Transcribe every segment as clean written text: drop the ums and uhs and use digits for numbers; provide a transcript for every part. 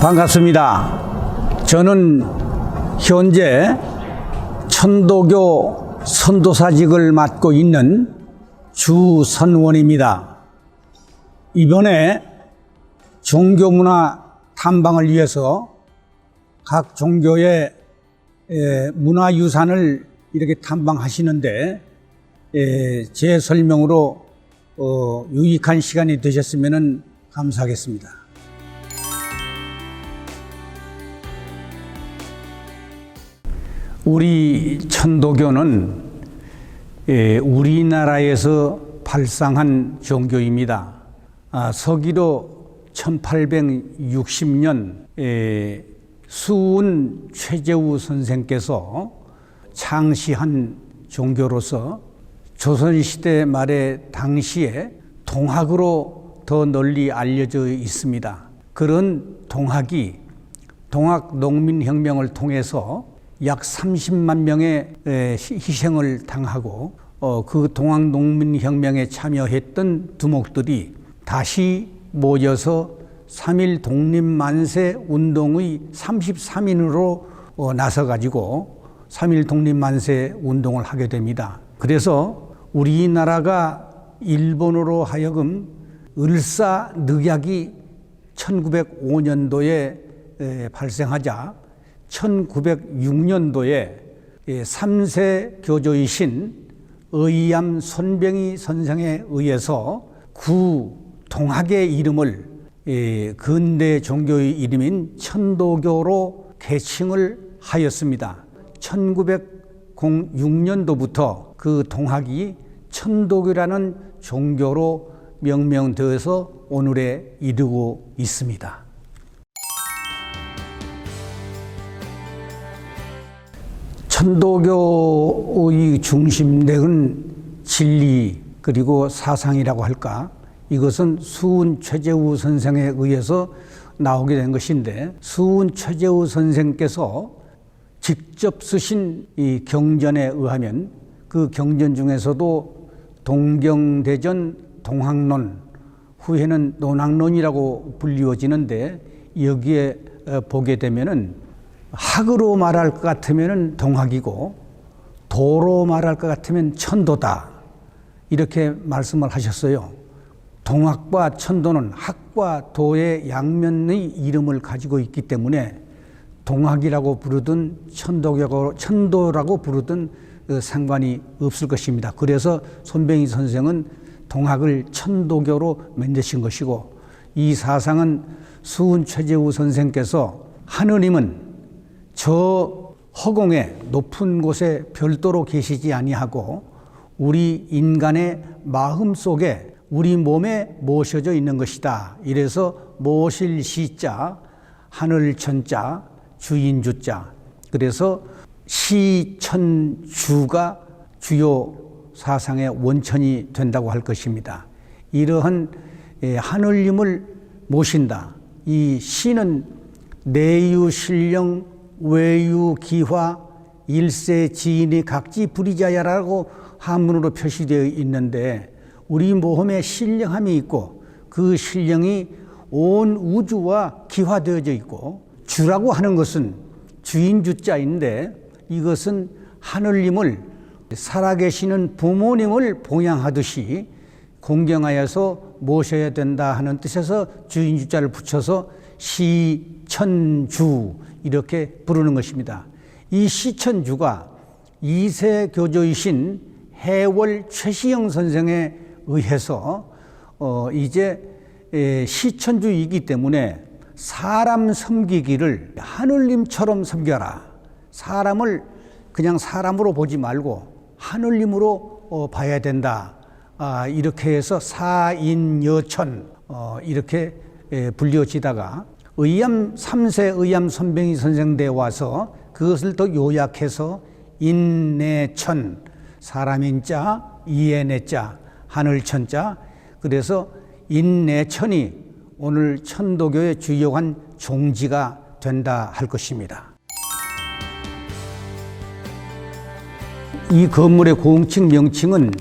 반갑습니다. 저는 현재 천도교 선도사직을 맡고 있는 주선원입니다. 이번에 종교문화 탐방을 위해서 각 종교의 문화유산을 이렇게 탐방하시는데 제 설명으로 유익한 시간이 되셨으면 감사하겠습니다. 우리 천도교는 우리나라에서 발상한 종교입니다. 서기로 1860년 수은 최재우 선생께서 창시한 종교로서 조선시대 말에 당시에 동학으로 더 널리 알려져 있습니다. 그런 동학이 동학농민혁명을 통해서 약 30만 명의 희생을 당하고 그 동학농민혁명에 참여했던 두목들이 다시 모여서 3.1 독립만세 운동의 33인으로 나서가지고 3.1 독립만세 운동을 하게 됩니다. 그래서 우리나라가 일본으로 하여금 을사늑약이 1905년도에 발생하자 1906년도에 3세 교조이신 의암 손병희 선생에 의해서 구동학의 이름을 근대 종교의 이름인 천도교로 개칭을 하였습니다. 1906년도부터 그 동학이 천도교라는 종교로 명명되어서 오늘에 이르고 있습니다. 천도교의 중심되는 진리 그리고 사상이라고 할까? 이것은 수은 최재우 선생에 의해서 나오게 된 것인데, 수은 최재우 선생께서 직접 쓰신 이 경전에 의하면 그 경전 중에서도 동경대전 동학론, 후에는 논학론이라고 불리워지는데, 여기에 보게 되면은 학으로 말할 것 같으면 동학이고 도로 말할 것 같으면 천도다, 이렇게 말씀을 하셨어요. 동학과 천도는 학과 도의 양면의 이름을 가지고 있기 때문에 동학이라고 부르든 천도라고 부르든 상관이 없을 것입니다. 그래서 손병희 선생은 동학을 천도교로 만드신 것이고, 이 사상은 수은 최재우 선생께서 하느님은 저 허공의 높은 곳에 별도로 계시지 아니하고 우리 인간의 마음 속에 우리 몸에 모셔져 있는 것이다. 이래서 모실 시자, 하늘 천자, 주인 주자. 그래서 시천주가 주요 사상의 원천이 된다고 할 것입니다. 이러한 하늘님을 모신다. 이 시는 내유 신령 외유 기화 일세 지인이 각지 불이자야라고 한문으로 표시되어 있는데, 우리 몸에 신령함이 있고 그 신령이 온 우주와 기화되어져 있고, 주라고 하는 것은 주인 주자인데, 이것은 하늘님을 살아계시는 부모님을 봉양하듯이 공경하여서 모셔야 된다 하는 뜻에서 주인 주자를 붙여서 시천주 이렇게 부르는 것입니다. 이 시천주가 2세 교조이신 해월 최시영 선생에 의해서 이제 시천주이기 때문에 사람 섬기기를 하늘님처럼 섬겨라. 사람을 그냥 사람으로 보지 말고 하늘님으로 봐야 된다. 이렇게 해서 사인여천 이렇게 불려지다가 의암 3세 의암 손병희 선생대에 와서 그것을 더 요약해서 인내천, 사람인자, 이해내자, 하늘천자. 그래서 인내천이 오늘 천도교의 주요한 종지가 된다 할 것입니다. 이 건물의 공식 명칭은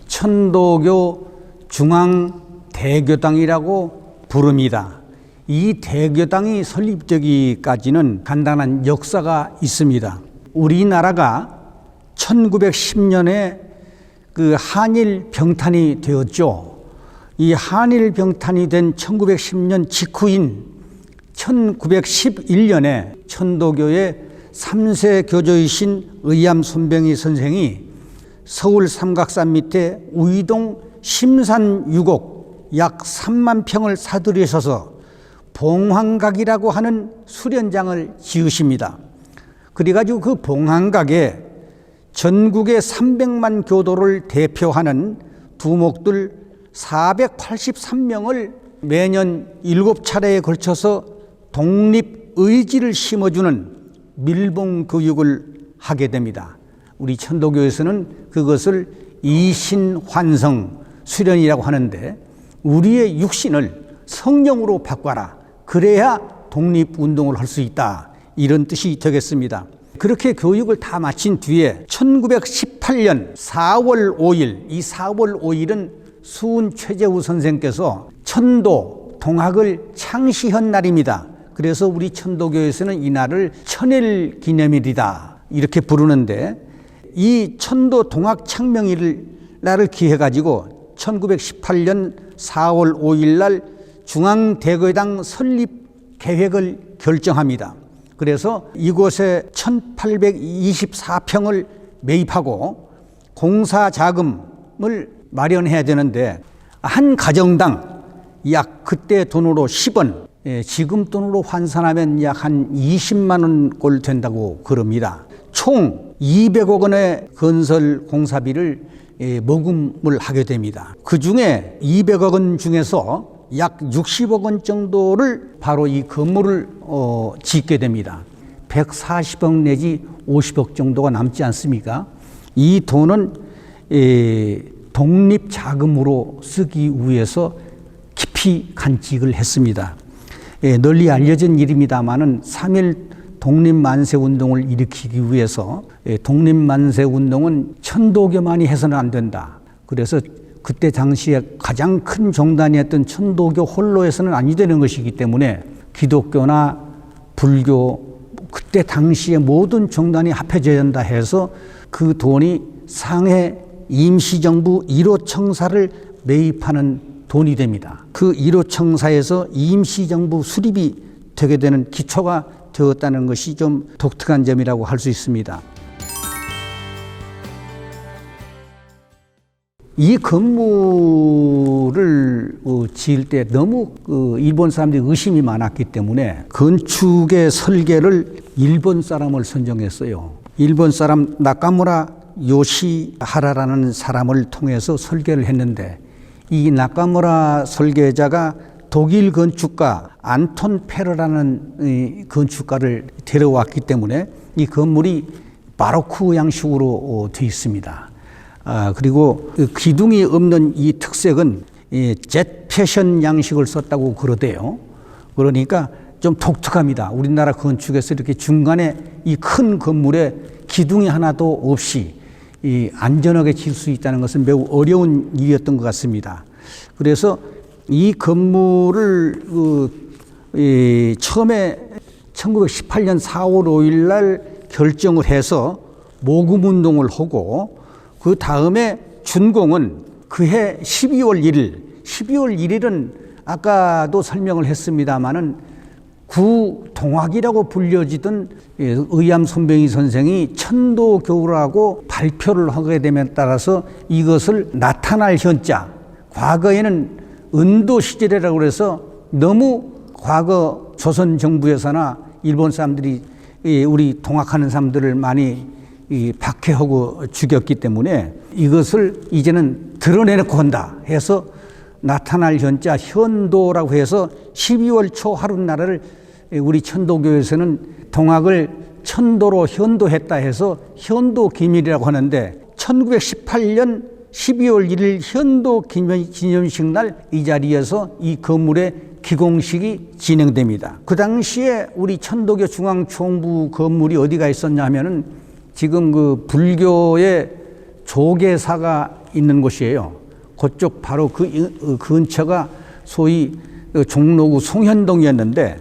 천도교 중앙대교당이라고 부릅니다. 이 대교당이 설립되기까지는 간단한 역사가 있습니다. 우리나라가 1910년에 그 한일 병탄이 되었죠. 이 한일 병탄이 된 1910년 직후인 1911년에 천도교의 3세 교조이신 의암 손병희 선생이 서울 삼각산 밑에 우이동 심산 유곡 약 3만 평을 사들이셔서 봉황각이라고 하는 수련장을 지으십니다. 그래가지고 그 봉황각에 전국의 300만 교도를 대표하는 두목들 483명을 매년 7차례에 걸쳐서 독립의지를 심어주는 밀봉교육을 하게 됩니다. 우리 천도교에서는 그것을 이신환성 수련이라고 하는데, 우리의 육신을 성령으로 바꿔라. 그래야 독립운동을 할 수 있다. 이런 뜻이 되겠습니다. 그렇게 교육을 다 마친 뒤에 1918년 4월 5일, 이 4월 5일은 수은 최재우 선생께서 천도 동학을 창시한 날입니다. 그래서 우리 천도교에서는 이 날을 천일 기념일이다 이렇게 부르는데, 이 천도 동학 창명일 날을 기해 가지고 1918년 4월 5일 날 중앙대교당 설립 계획을 결정합니다. 그래서 이곳에 1824평을 매입하고 공사 자금을 마련해야 되는데, 한 가정당 약 그때 돈으로 10원, 지금 돈으로 환산하면 약 한 20만 원꼴 된다고 그럽니다. 총 200억 원의 건설 공사비를 모금을 하게 됩니다. 그 중에 200억 원 중에서 약 60억 원 정도를 바로 이 건물을 짓게 됩니다. 140억 내지 50억 정도가 남지 않습니까? 이 돈은 독립자금으로 쓰기 위해서 깊이 간직을 했습니다. 널리 알려진 일입니다마는 3.1 독립만세운동을 일으키기 위해서 독립만세운동은 천도교만이 해서는 안 된다. 그래서 그때 당시에 가장 큰 종단이었던 천도교 홀로 해서는 아니 되는 것이기 때문에 기독교나 불교, 그때 당시에 모든 종단이 합해져야 한다 해서 그 돈이 상해 임시정부 1호 청사를 매입하는 돈이 됩니다. 그 1호 청사에서 임시정부 수립이 되게 되는 기초가 되었다는 것이 좀 독특한 점이라고 할 수 있습니다. 이 건물을 지을 때 너무 일본 사람들이 의심이 많았기 때문에 건축의 설계를 일본 사람을 선정했어요. 일본 사람 나카무라 요시하라라는 사람을 통해서 설계를 했는데, 이 나카무라 설계자가 독일 건축가 안톤 페르라는 건축가를 데려왔기 때문에 이 건물이 바로크 양식으로 되어 있습니다. 그리고 기둥이 없는 이 특색은 젯 패션 양식을 썼다고 그러대요. 그러니까 좀 독특합니다. 우리나라 건축에서 이렇게 중간에 이 큰 건물에 기둥이 하나도 없이 안전하게 질 수 있다는 것은 매우 어려운 일이었던 것 같습니다. 그래서 이 건물을 처음에 1918년 4월 5일 날 결정을 해서 모금운동을 하고, 그 다음에 준공은 그해 12월 1일, 12월 1일은 아까도 설명을 했습니다마는 구동학이라고 불려지던 의암 손병희 선생이 천도교라고 발표를 하게 됨에 따라서 이것을 나타날 현자, 과거에는 은도 시절이라고 해서 너무 과거 조선 정부에서나 일본 사람들이 우리 동학하는 사람들을 많이 박해하고 죽였기 때문에 이것을 이제는 드러내놓고 한다 해서 나타날 현자 현도라고 해서 12월 초 하룻날을 우리 천도교에서는 동학을 천도로 현도했다 해서 현도 기밀이라고 하는데, 1918년 12월 1일 현도 기념식 날 이 자리에서 이 건물의 기공식이 진행됩니다. 그 당시에 우리 천도교 중앙총부 건물이 어디가 있었냐면은 지금 그 불교의 조계사가 있는 곳이에요. 그쪽 바로 그 근처가 소위 종로구 송현동이었는데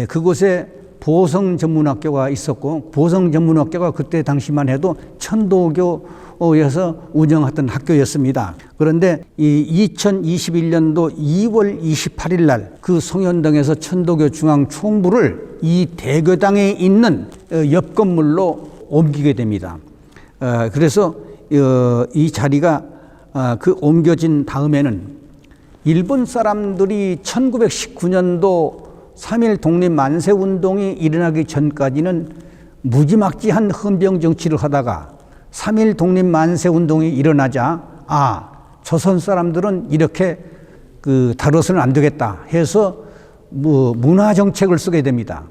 그곳에 보성전문학교가 있었고 보성전문학교가 그때 당시만 해도 천도교에서 운영하던 학교였습니다. 그런데 이 2021년도 2월 28일 날 그 송현동에서 천도교 중앙총부를 이 대교당에 있는 옆 건물로 옮기게 됩니다. 그래서 이 자리가 그 옮겨진 다음에는 일본 사람들이 1919년도 3.1 독립 만세 운동이 일어나기 전까지는 무지막지한 헌병 정치를 하다가 3.1 독립 만세 운동이 일어나자 조선 사람들은 이렇게 다뤄서는 안 되겠다 해서 문화 정책을 쓰게 됩니다.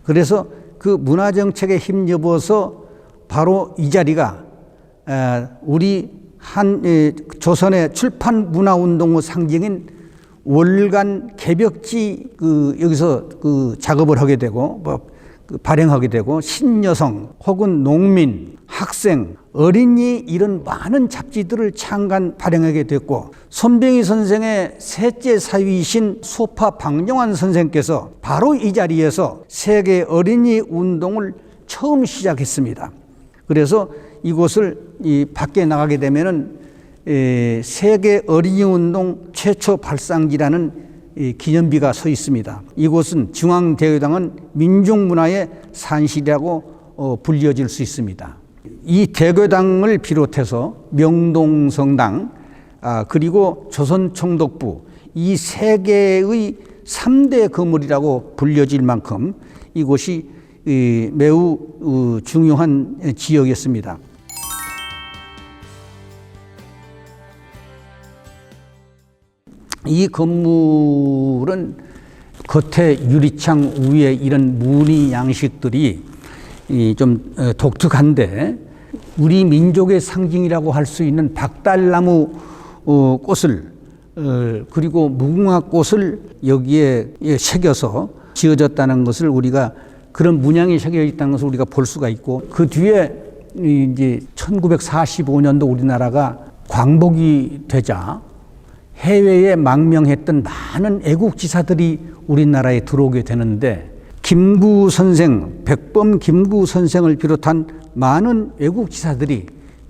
그래서 그 문화 정책에 힘입어서 바로 이 자리가 우리 조선의 출판 문화 운동의 상징인 월간 개벽지 여기서 작업을 하게 되고 발행하게 되고 신여성 혹은 농민, 학생, 어린이 이런 많은 잡지들을 창간 발행하게 됐고 손병희 선생의 셋째 사위이신 소파 박영환 선생께서 바로 이 자리에서 세계 어린이 운동을 처음 시작했습니다. 그래서 이곳을 밖에 나가게 되면은 세계 어린이 운동 최초 발상지라는 기념비가 서 있습니다. 이곳은 중앙대교당은 민족문화의 산실이라고 불려질 수 있습니다. 이 대교당을 비롯해서 명동성당 그리고 조선총독부 이 세 개의 3대 건물이라고 불려질 만큼 이곳이 매우 중요한 지역이었습니다. 이 건물은 겉에 유리창 위에 이런 무늬 양식들이 좀 독특한데 우리 민족의 상징이라고 할 수 있는 박달나무 꽃을 그리고 무궁화꽃을 여기에 새겨서 지어졌다는 것을 우리가 그런 문양이 새겨 있다는 것을 우리가 볼 수가 있고 그 뒤에 이제 1945년도 우리나라가 광복이 되자 해외에 망명했던 많은 애국지사들이 우리나라에 들어오게 되는데 김구 선생, 백범 김구 선생을 비롯한 많은 애국지사들이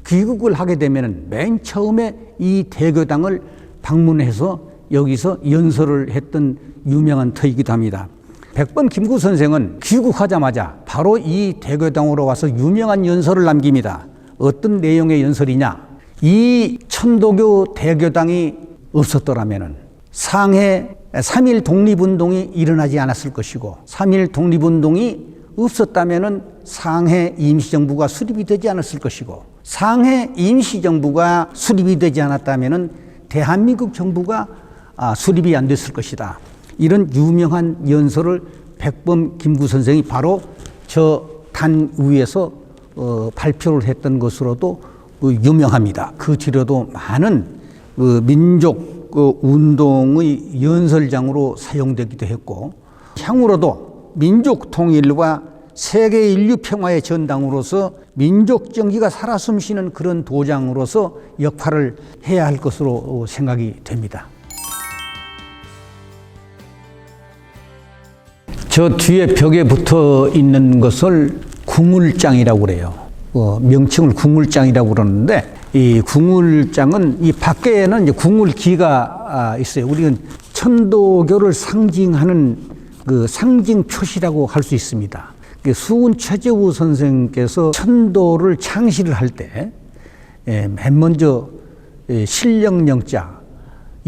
귀국을 하게 되면 맨 처음에 이 대교당을 방문해서 여기서 연설을 했던 유명한 터이기도 합니다. 백범 김구 선생은 귀국하자마자 바로 이 대교당으로 와서 유명한 연설을 남깁니다. 어떤 내용의 연설이냐? 이 천도교 대교당이 없었더라면 상해 3.1 독립운동이 일어나지 않았을 것이고 3.1 독립운동이 없었다면 상해 임시정부가 수립이 되지 않았을 것이고 상해 임시정부가 수립이 되지 않았다면 대한민국 정부가 수립이 안 됐을 것이다. 이런 유명한 연설을 백범 김구 선생이 바로 저 단 위에서 발표를 했던 것으로도 유명합니다. 그 뒤로도 많은 민족 운동의 연설장으로 사용되기도 했고 향후로도 민족 통일과 세계 인류 평화의 전당으로서 민족 정기가 살아 숨쉬는 그런 도장으로서 역할을 해야 할 것으로 생각이 됩니다. 저 뒤에 벽에 붙어 있는 것을 궁울장이라고 그래요. 명칭을 궁울장이라고 그러는데 이 궁울장은 이 밖에는 이제 궁울기가 있어요. 우리는 천도교를 상징하는 그 상징 표시라고 할 수 있습니다. 수훈 최재우 선생께서 천도를 창시를 할 때 맨 먼저 신령령자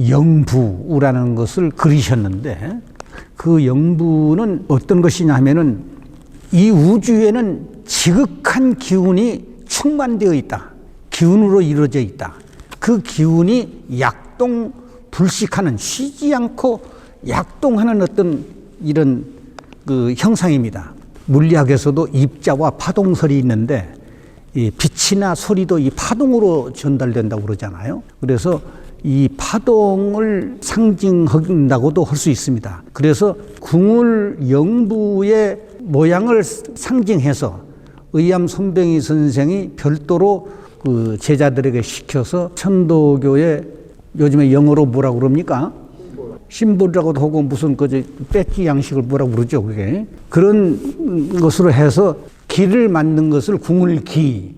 영부라는 것을 그리셨는데 그 영부는 어떤 것이냐 하면은 이 우주에는 지극한 기운이 충만되어 있다. 기운으로 이루어져 있다. 그 기운이 약동 불식하는 쉬지 않고 약동하는 어떤 이런 그 형상입니다. 물리학에서도 입자와 파동설이 있는데 이 빛이나 소리도 이 파동으로 전달된다고 그러잖아요. 그래서 이 파동을 상징한다고도 할 수 있습니다. 그래서 궁울 영부의 모양을 상징해서 의암 손병희 선생이 별도로 그 제자들에게 시켜서 천도교의 요즘에 영어로 뭐라고 그럽니까? 심볼이라고도 하고 무슨 배지 양식을 뭐라고 그러죠, 그게. 그런 것으로 해서 기를 만든 것을 궁을기,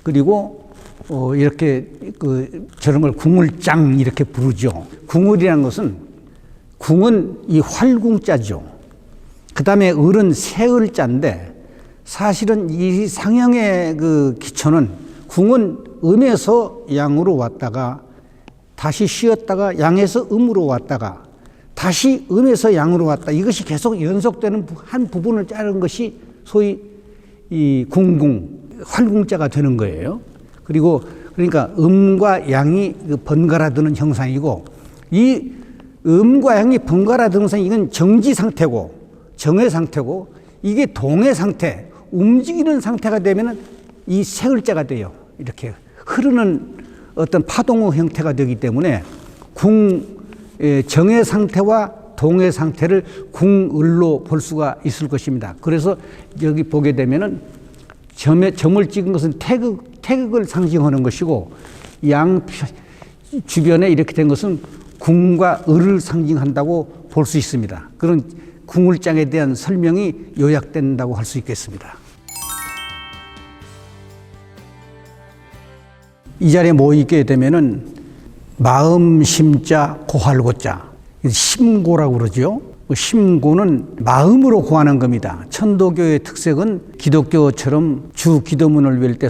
그리고 이렇게 저런 걸 궁을장 이렇게 부르죠. 궁을이라는 것은, 궁은 이 활궁자죠. 그 다음에 을은 새을자인데, 사실은 이 상형의 기초는, 궁은 음에서 양으로 왔다가 다시 쉬었다가 양에서 음으로 왔다가 다시 음에서 양으로 왔다. 이것이 계속 연속되는 한 부분을 자른 것이 소위 이 궁궁, 활궁자가 되는 거예요. 그리고 그러니까 음과 양이 번갈아 드는 형상이고, 이 음과 양이 번갈아 드는 형상, 이건 정지 상태고 정의 상태고, 이게 동의 상태, 움직이는 상태가 되면은 이 세을자가 돼요. 이렇게 흐르는 어떤 파동의 형태가 되기 때문에 정의 상태와 동의 상태를 궁을로 볼 수가 있을 것입니다. 그래서 여기 보게 되면은 점을 찍은 것은 태극을 상징하는 것이고, 양 주변에 이렇게 된 것은 궁과 을을 상징한다고 볼 수 있습니다. 그런 궁을장에 대한 설명이 요약된다고 할 수 있겠습니다. 이 자리에 모이게 되면은 마음 심자 고할고자, 심고라고 그러죠. 심고는 마음으로 고하는 겁니다. 천도교의 특색은 기독교처럼 주 기도문을 외울 때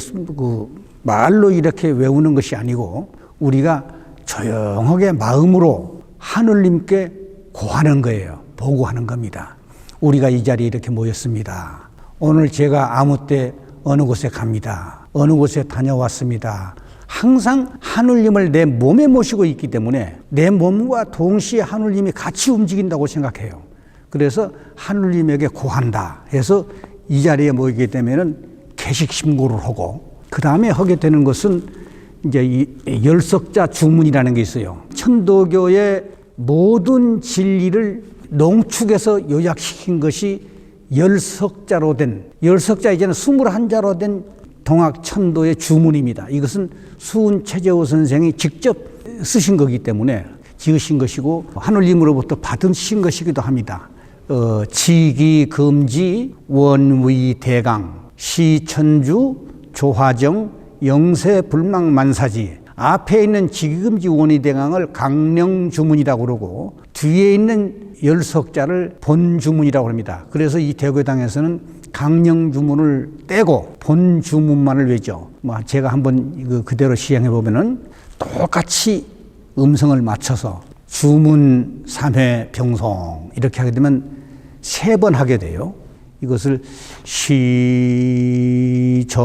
말로 이렇게 외우는 것이 아니고, 우리가 조용하게 마음으로 하느님께 고하는 거예요. 보고하는 겁니다. 우리가 이 자리에 이렇게 모였습니다. 오늘 제가 아무 때 어느 곳에 갑니다. 어느 곳에 다녀왔습니다. 항상 하느님을 내 몸에 모시고 있기 때문에 내 몸과 동시에 하느님이 같이 움직인다고 생각해요. 그래서 하느님에게 고한다 해서 이 자리에 모이게 되면은 개식심고를 하고, 그 다음에 하게 되는 것은 이제 이 열석자 주문이라는 게 있어요. 천도교의 모든 진리를 농축해서 요약시킨 것이 열석자로 된, 열석자 이제는 21자로 된 동학천도의 주문입니다. 이것은 수은 최재호 선생이 직접 쓰신 거기 때문에 지으신 것이고, 하느님으로부터 받으신 것이기도 합니다. 지기, 금지, 원위, 대강, 시천주, 조화정, 영세, 불망, 만사지. 앞에 있는 지기금지, 원위, 대강을 강령주문이라고 그러고, 뒤에 있는 열석자를 본주문이라고 합니다. 그래서 이 대교당에서는 강령주문을 떼고 본주문만을 외죠. 제가 한번 그대로 시행해 보면은 똑같이 음성을 맞춰서 주문 3회 병송 이렇게 하게 되면 3번 하게 돼요. 이것을 시천주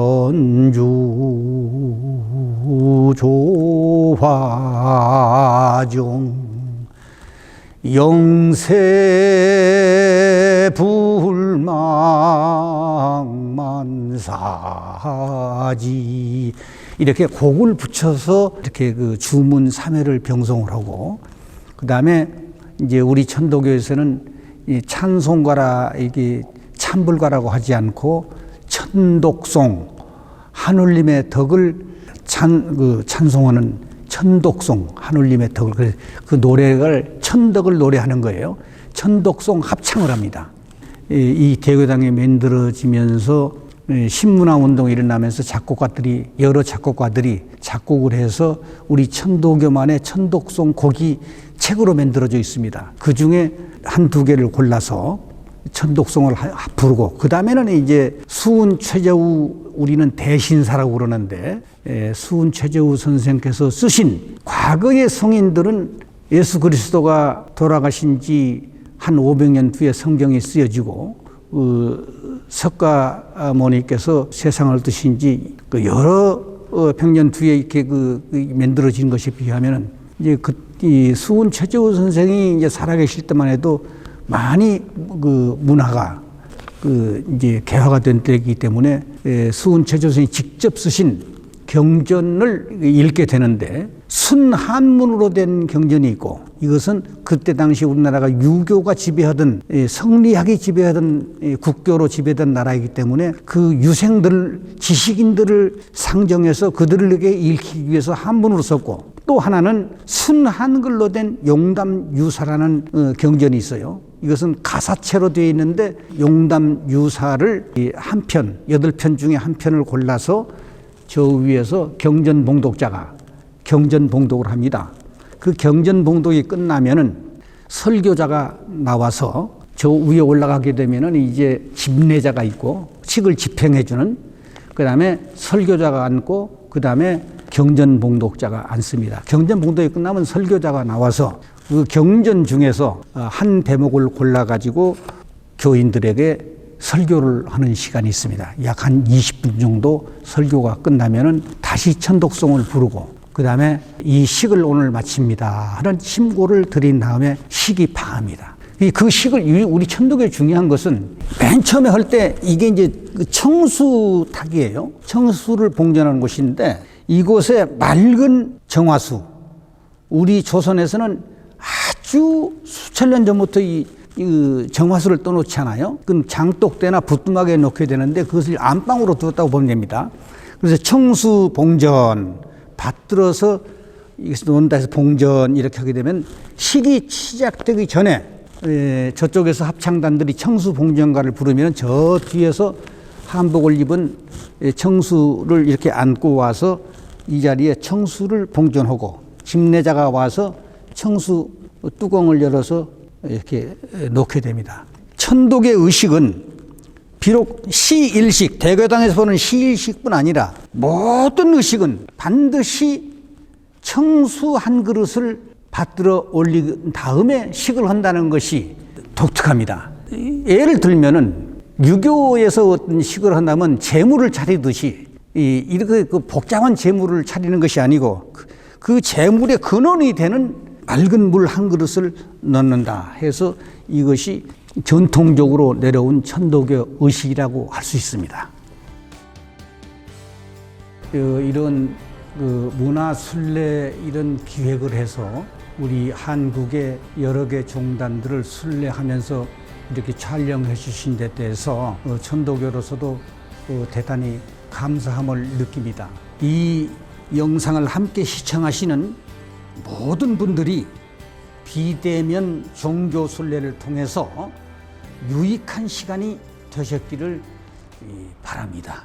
조화정 영세 불망 만사지, 이렇게 곡을 붙여서 이렇게 주문 3회를 병송을 하고, 그 다음에 이제 우리 천도교에서는 이 찬송가라, 이게 찬불가라고 하지 않고 천독송, 하느님의 덕을 찬송하는 천독송, 하느님의 덕을, 그 노래를 천덕을 노래하는 거예요. 천독송 합창을 합니다. 이 대교당이 만들어지면서 신문화 운동이 일어나면서 여러 작곡가들이 작곡을 해서 우리 천도교만의 천독송 곡이 책으로 만들어져 있습니다. 그 중에 한두 개를 골라서 천독송을 부르고, 그 다음에는 이제 수은 최재우, 우리는 대신사라고 그러는데, 수은 최재우 선생께서 쓰신, 과거의 성인들은 예수 그리스도가 돌아가신 지 한 500년 뒤에 성경이 쓰여지고, 석가모니께서 세상을 뜨신 지 여러 백년 뒤에 이렇게 만들어진 것에 비하면은, 이제 이 수은 최재우 선생이 이제 살아계실 때만 해도 많이 문화가 이제 개화가 된 때이기 때문에, 수은 최재우 선생이 직접 쓰신 경전을 읽게 되는데, 순한문으로 된 경전이 있고, 이것은 그때 당시 우리나라가 유교가 지배하던, 성리학이 지배하던 국교로 지배된 나라이기 때문에 그 유생들, 지식인들을 상정해서 그들에게 읽히기 위해서 한문으로 썼고, 또 하나는 순한글로 된 용담유사라는 경전이 있어요. 이것은 가사체로 되어 있는데 용담유사를 한 편, 8편 중에 한 편을 골라서 저 위에서 경전봉독자가 경전봉독을 합니다. 그 경전봉독이 끝나면은 설교자가 나와서 저 위에 올라가게 되면은 이제 집례자가 있고 식을 집행해주는, 그 다음에 설교자가 앉고 그 다음에 경전봉독자가 앉습니다. 경전봉독이 끝나면 설교자가 나와서 그 경전 중에서 한 대목을 골라가지고 교인들에게 설교를 하는 시간이 있습니다. 약 한 20분 정도 설교가 끝나면은 다시 천독송을 부르고 그 다음에 이 식을 오늘 마칩니다 하는 심고를 드린 다음에 식이 방합니다. 그 식을, 우리 천독에 중요한 것은 맨 처음에 할 때 이게 이제 청수탁이에요. 청수를 봉전하는 곳인데 이곳에 맑은 정화수, 우리 조선에서는 아주 수천 년 전부터 이 정화수를 떠놓지 않아요. 그건 장독대나 부뚜막에 놓게 되는데 그것을 안방으로 두었다고 보면 됩니다. 그래서 청수 봉전 받들어서 이것을 놓는다 해서 봉전 이렇게 하게 되면 식이 시작되기 전에 저쪽에서 합창단들이 청수 봉전가를 부르면 저 뒤에서 한복을 입은 청수를 이렇게 안고 와서 이 자리에 청수를 봉전하고 집례자가 와서 청수 뚜껑을 열어서 이렇게 놓게 됩니다. 천독의 의식은 비록 시일식, 대교당에서 보는 시일식뿐 아니라 모든 의식은 반드시 청수 한 그릇을 받들어 올린 다음에 식을 한다는 것이 독특합니다. 예를 들면은 유교에서 어떤 식을 한다면 제물을 차리듯이 이렇게 그 복잡한 제물을 차리는 것이 아니고 그 제물의 근원이 되는 맑은 물 한 그릇을 넣는다 해서 이것이 전통적으로 내려온 천독의 의식이라고 할 수 있습니다. 이런 문화순례 이런 기획을 해서 우리 한국의 여러 개 종단들을 순례하면서 이렇게 촬영해 주신 데 대해서 천도교로서도 대단히 감사함을 느낍니다. 이 영상을 함께 시청하시는 모든 분들이 비대면 종교 순례를 통해서 유익한 시간이 되셨기를 바랍니다.